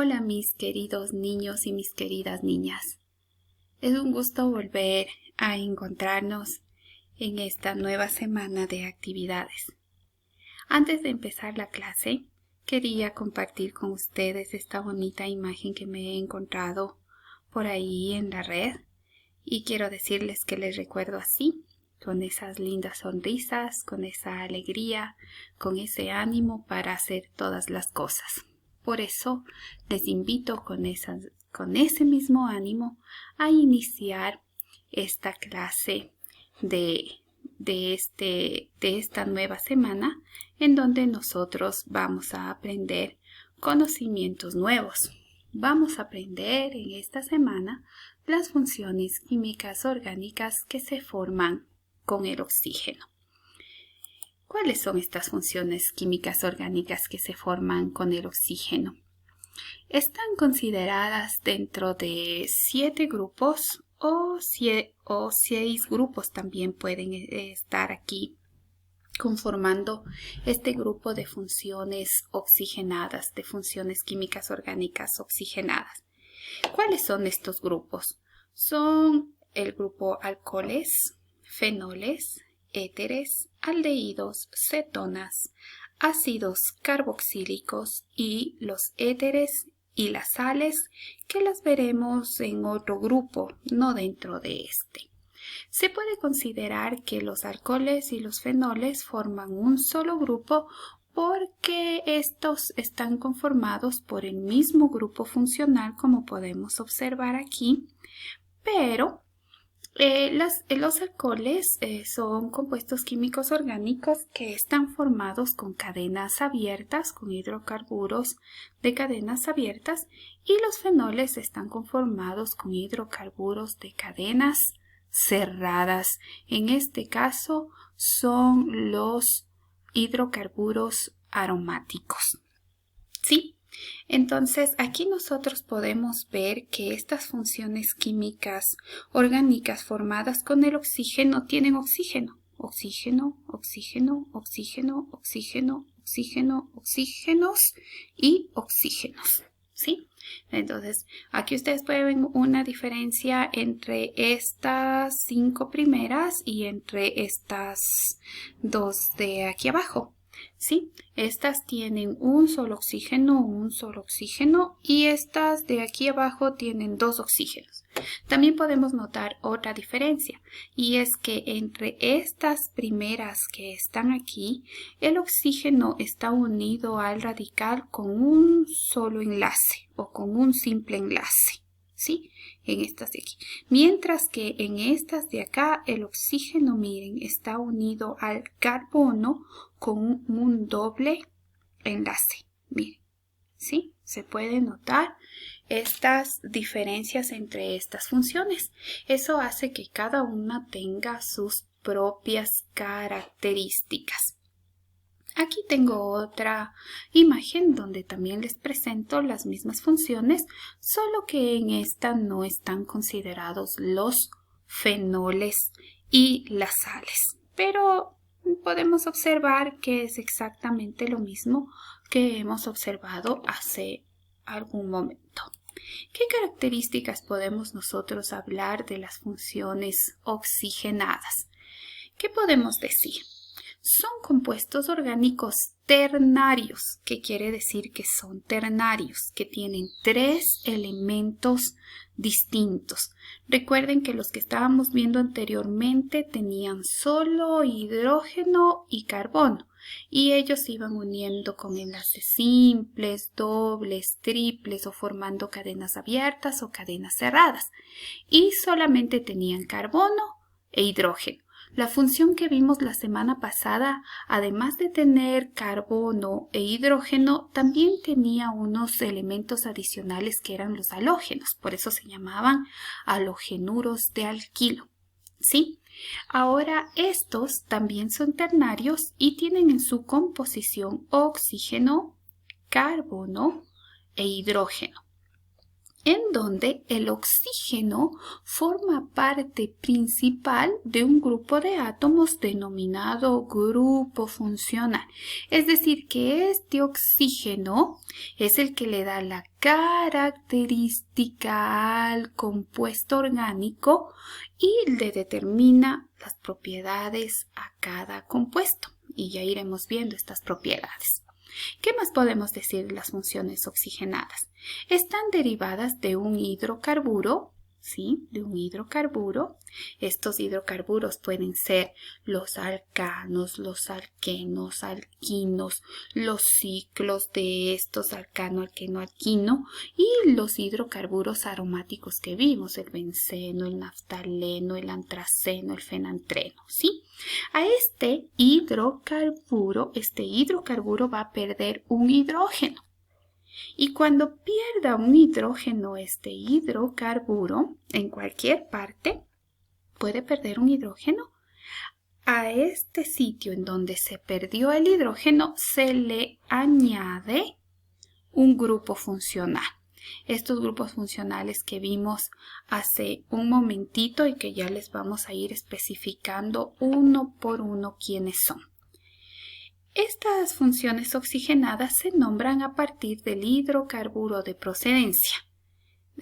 Hola mis queridos niños y mis queridas niñas. Es un gusto volver a encontrarnos en esta nueva semana de actividades. Antes de empezar la clase, quería compartir con ustedes esta bonita imagen que me he encontrado por ahí en la red y quiero decirles que les recuerdo así, con esas lindas sonrisas, con esa alegría, con ese ánimo para hacer todas las cosas. Por eso les invito con ese mismo ánimo a iniciar esta clase de esta nueva semana en donde nosotros vamos a aprender conocimientos nuevos. Vamos a aprender en esta semana las funciones químicas orgánicas que se forman con el oxígeno. ¿Cuáles son estas funciones químicas orgánicas que se forman con el oxígeno? Están consideradas dentro de 7 grupos o 6 grupos también pueden estar aquí conformando este grupo de funciones oxigenadas, de funciones químicas orgánicas oxigenadas. ¿Cuáles son estos grupos? Son el grupo alcoholes, fenoles, éteres, aldehídos, cetonas, ácidos carboxílicos y los éteres y las sales que las veremos en otro grupo, no dentro de este. Se puede considerar que los alcoholes y los fenoles forman un solo grupo porque estos están conformados por el mismo grupo funcional como podemos observar aquí, pero los alcoholes son compuestos químicos orgánicos que están formados con cadenas abiertas, con hidrocarburos de cadenas abiertas, y los fenoles están conformados con hidrocarburos de cadenas cerradas. En este caso son los hidrocarburos aromáticos. ¿Sí? Entonces aquí nosotros podemos ver que estas funciones químicas orgánicas formadas con el oxígeno tienen oxígeno, oxígeno, oxígeno, oxígeno, oxígeno, oxígeno, oxígenos y oxígenos. ¿Sí? Entonces aquí ustedes pueden ver una diferencia entre estas 5 primeras y entre estas 2 de aquí abajo. ¿Sí? Estas tienen un solo oxígeno y estas de aquí abajo tienen 2 oxígenos. También podemos notar otra diferencia y es que entre estas primeras que están aquí, el oxígeno está unido al radical con un solo enlace o con un simple enlace. ¿Sí? En estas de aquí. Mientras que en estas de acá el oxígeno, miren, está unido al carbono con un doble enlace. Miren, ¿sí? Se puede notar estas diferencias entre estas funciones. Eso hace que cada una tenga sus propias características. Aquí tengo otra imagen donde también les presento las mismas funciones, solo que en esta no están considerados los fenoles y las sales. Pero podemos observar que es exactamente lo mismo que hemos observado hace algún momento. ¿Qué características podemos nosotros hablar de las funciones oxigenadas? ¿Qué podemos decir? Son compuestos orgánicos ternarios, que quiere decir que son ternarios, que tienen 3 elementos distintos. Recuerden que los que estábamos viendo anteriormente tenían solo hidrógeno y carbono, y ellos se iban uniendo con enlaces simples, dobles, triples o formando cadenas abiertas o cadenas cerradas, y solamente tenían carbono e hidrógeno. La función que vimos la semana pasada, además de tener carbono e hidrógeno, también tenía unos elementos adicionales que eran los halógenos. Por eso se llamaban halogenuros de alquilo. ¿Sí? Ahora estos también son ternarios y tienen en su composición oxígeno, carbono e hidrógeno. en donde el oxígeno forma parte principal de un grupo de átomos denominado grupo funcional. Es decir, que este oxígeno es el que le da la característica al compuesto orgánico y le determina las propiedades a cada compuesto. Y ya iremos viendo estas propiedades. ¿Qué más podemos decir de las funciones oxigenadas? Están derivadas de un hidrocarburo, ¿sí? De un hidrocarburo. Estos hidrocarburos pueden ser los alcanos, los alquenos, alquinos, los ciclos de estos alcano, alqueno, alquino y los hidrocarburos aromáticos que vimos, el benceno, el naftaleno, el antraceno, el fenantreno, ¿sí? A este hidrocarburo va a perder un hidrógeno. Y cuando pierda un hidrógeno este hidrocarburo, en cualquier parte, puede perder un hidrógeno. A este sitio en donde se perdió el hidrógeno se le añade un grupo funcional. Estos grupos funcionales que vimos hace un momentito y que ya les vamos a ir especificando uno por uno quiénes son. Estas funciones oxigenadas se nombran a partir del hidrocarburo de procedencia.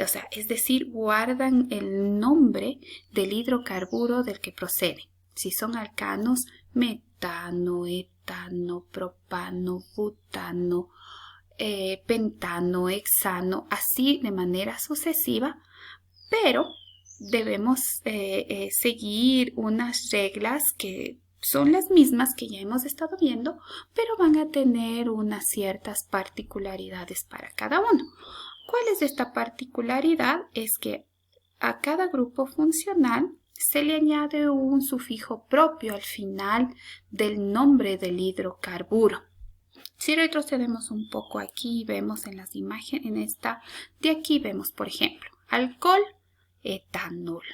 O sea, es decir, guardan el nombre del hidrocarburo del que procede. Si son alcanos, metano, etano, propano, butano, pentano, hexano, así de manera sucesiva, pero debemos seguir unas reglas que son las mismas que ya hemos estado viendo, pero van a tener unas ciertas particularidades para cada uno. ¿Cuál es esta particularidad? Es que a cada grupo funcional se le añade un sufijo propio al final del nombre del hidrocarburo. Si retrocedemos un poco aquí, vemos en las imágenes, en esta de aquí vemos, por ejemplo, alcohol, etanol,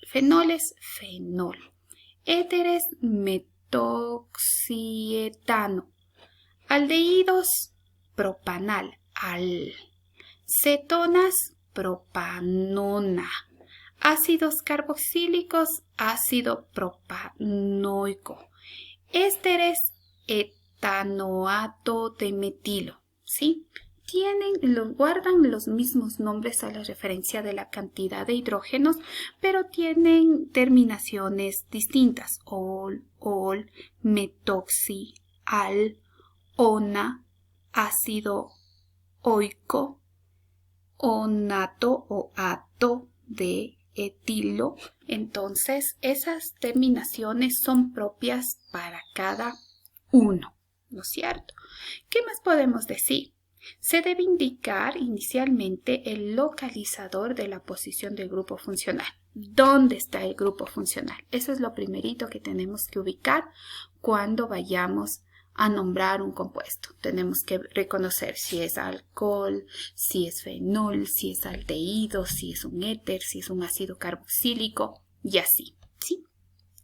fenoles, fenol, éteres, metoxietano, aldehídos, propanal, cetonas, propanona, ácidos carboxílicos, ácido propanoico, ésteres, etanoato de metilo, ¿sí? Guardan los mismos nombres a la referencia de la cantidad de hidrógenos, pero tienen terminaciones distintas. Ol, metoxi, ona, ácido oico, onato o ato de etilo. Entonces, esas terminaciones son propias para cada uno, ¿no es cierto? ¿Qué más podemos decir? Se debe indicar inicialmente el localizador de la posición del grupo funcional. ¿Dónde está el grupo funcional? Eso es lo primerito que tenemos que ubicar cuando vayamos a nombrar un compuesto. Tenemos que reconocer si es alcohol, si es fenol, si es aldehído, si es un éter, si es un ácido carboxílico y así, ¿sí?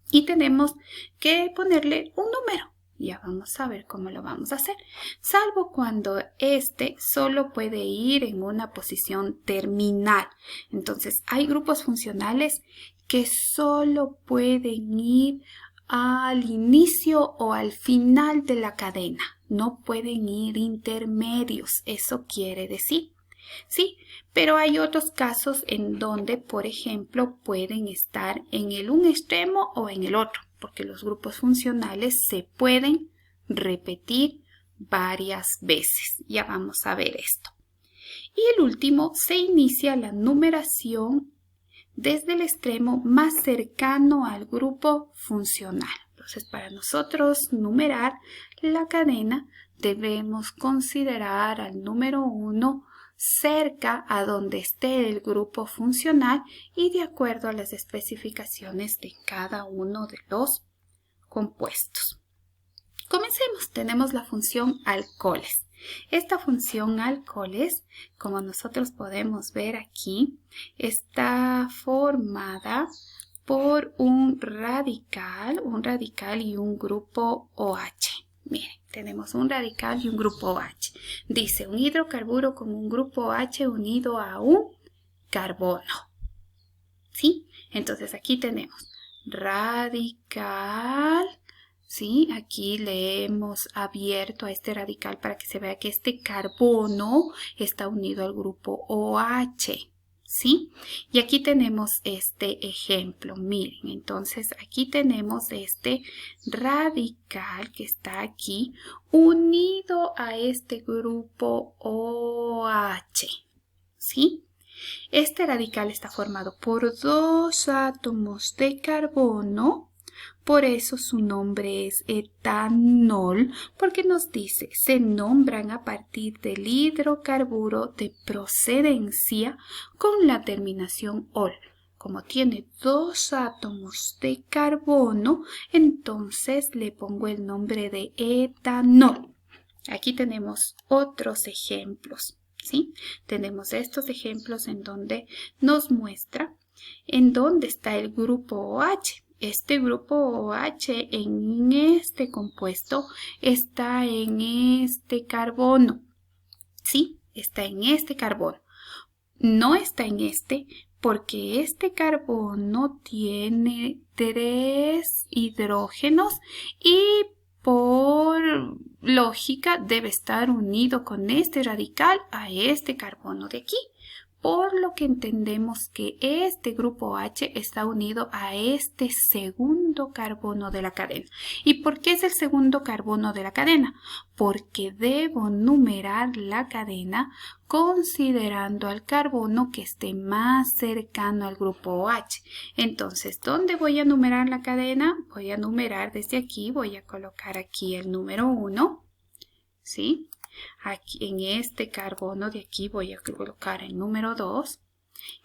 Y tenemos que ponerle un número. Ya vamos a ver cómo lo vamos a hacer. Salvo cuando este solo puede ir en una posición terminal. Entonces, hay grupos funcionales que solo pueden ir al inicio o al final de la cadena. No pueden ir intermedios. Eso quiere decir. Sí, pero hay otros casos en donde, por ejemplo, pueden estar en el un extremo o en el otro, porque los grupos funcionales se pueden repetir varias veces. Ya vamos a ver esto. Y el último, se inicia la numeración desde el extremo más cercano al grupo funcional. Entonces, para nosotros numerar la cadena, debemos considerar al número 1 cerca a donde esté el grupo funcional y de acuerdo a las especificaciones de cada uno de los compuestos. Comencemos. Tenemos la función alcoholes. Esta función alcoholes, como nosotros podemos ver aquí, está formada por un radical y un grupo OH. Miren, tenemos un radical y un grupo H. Dice un hidrocarburo con un grupo H unido a un carbono. ¿Sí? Entonces aquí tenemos radical. ¿Sí? Aquí le hemos abierto a este radical para que se vea que este carbono está unido al grupo OH. ¿Sí? Y aquí tenemos este ejemplo. Miren, entonces aquí tenemos este radical que está aquí unido a este grupo OH. ¿Sí? Este radical está formado por 2 átomos de carbono. Por eso su nombre es etanol, porque nos dice, se nombran a partir del hidrocarburo de procedencia con la terminación ol. Como tiene 2 átomos de carbono, entonces le pongo el nombre de etanol. Aquí tenemos otros ejemplos, ¿sí? Tenemos estos ejemplos en donde nos muestra en dónde está el grupo OH. Este grupo OH en este compuesto está en este carbono. ¿Sí? Está en este carbono. No está en este porque este carbono tiene 3 hidrógenos y por lógica debe estar unido con este radical a este carbono de aquí. Por lo que entendemos que este grupo H está unido a este segundo carbono de la cadena. ¿Y por qué es el segundo carbono de la cadena? Porque debo numerar la cadena considerando al carbono que esté más cercano al grupo OH. Entonces, ¿dónde voy a numerar la cadena? Voy a numerar desde aquí, voy a colocar aquí el número 1, ¿sí? Aquí en este carbono de aquí voy a colocar el número 2.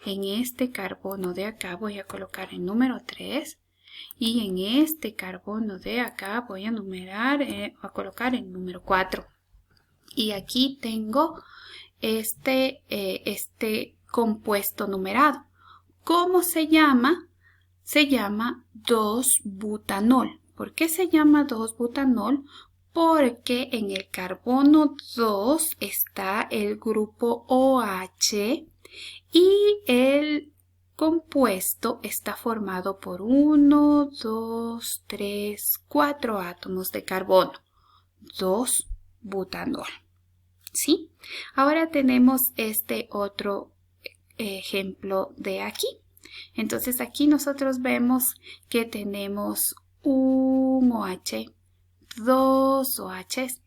En este carbono de acá voy a colocar el número 3. Y en este carbono de acá voy a colocar el número 4. Y aquí tengo este compuesto numerado. ¿Cómo se llama? Se llama 2-butanol. ¿Por qué se llama 2-butanol? Porque en el carbono 2 está el grupo OH y el compuesto está formado por 1, 2, 3, 4 átomos de carbono. 2-butanol. ¿Sí? Ahora tenemos este otro ejemplo de aquí. Entonces aquí nosotros vemos que tenemos un OH, 2 OHs,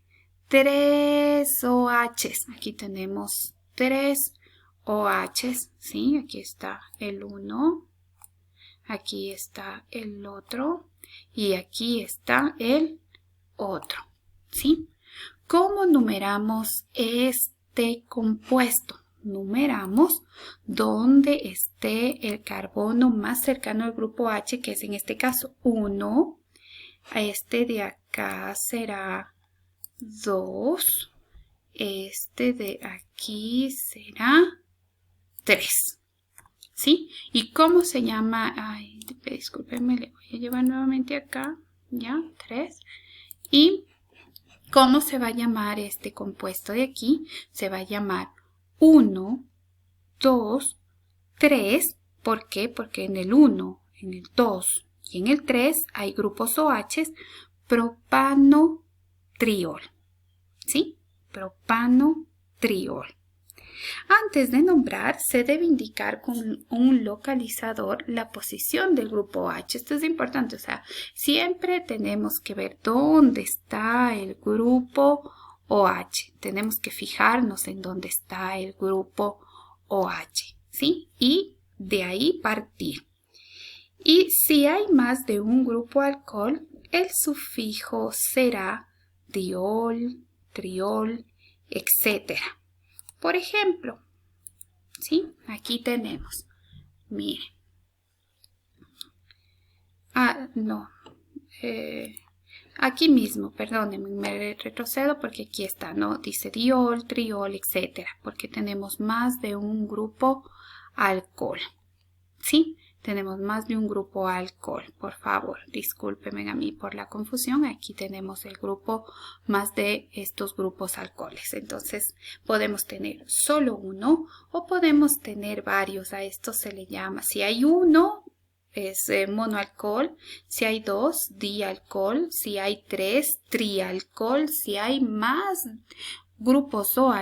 3 OHs. Aquí tenemos 3 OHs, ¿sí? Aquí está el 1, aquí está el otro y aquí está el otro, ¿sí? ¿Cómo numeramos este compuesto? Numeramos donde esté el carbono más cercano al grupo H, que es en este caso 1. Este de acá será 2. Este de aquí será 3. ¿Sí? ¿Y cómo se llama? Ay, discúlpenme, le voy a llevar nuevamente acá. Ya, 3. ¿Y cómo se va a llamar este compuesto de aquí? Se va a llamar 1, 2, 3. ¿Por qué? Porque en el 1, en el 2 y en el 3 hay grupos OH, propanotriol. ¿Sí? Propanotriol. Antes de nombrar, se debe indicar con un localizador la posición del grupo OH. Esto es importante, o sea, siempre tenemos que ver dónde está el grupo OH. Tenemos que fijarnos en dónde está el grupo OH, ¿sí? Y de ahí partir. Y si hay más de un grupo alcohol, el sufijo será diol, triol, etc. Por ejemplo, ¿sí? Aquí tenemos, miren. Aquí mismo, perdónenme, me retrocedo porque aquí está, ¿no? Dice diol, triol, etc. Porque tenemos más de un grupo alcohol, ¿sí? tenemos más de un grupo alcohol. Por favor, discúlpenme a mí por la confusión. Aquí tenemos el grupo más de estos grupos alcoholes. Entonces podemos tener solo uno o podemos tener varios. A esto se le llama, si hay uno, es monoalcohol, si hay dos, dialcohol, si hay tres, trialcohol, si hay más grupos o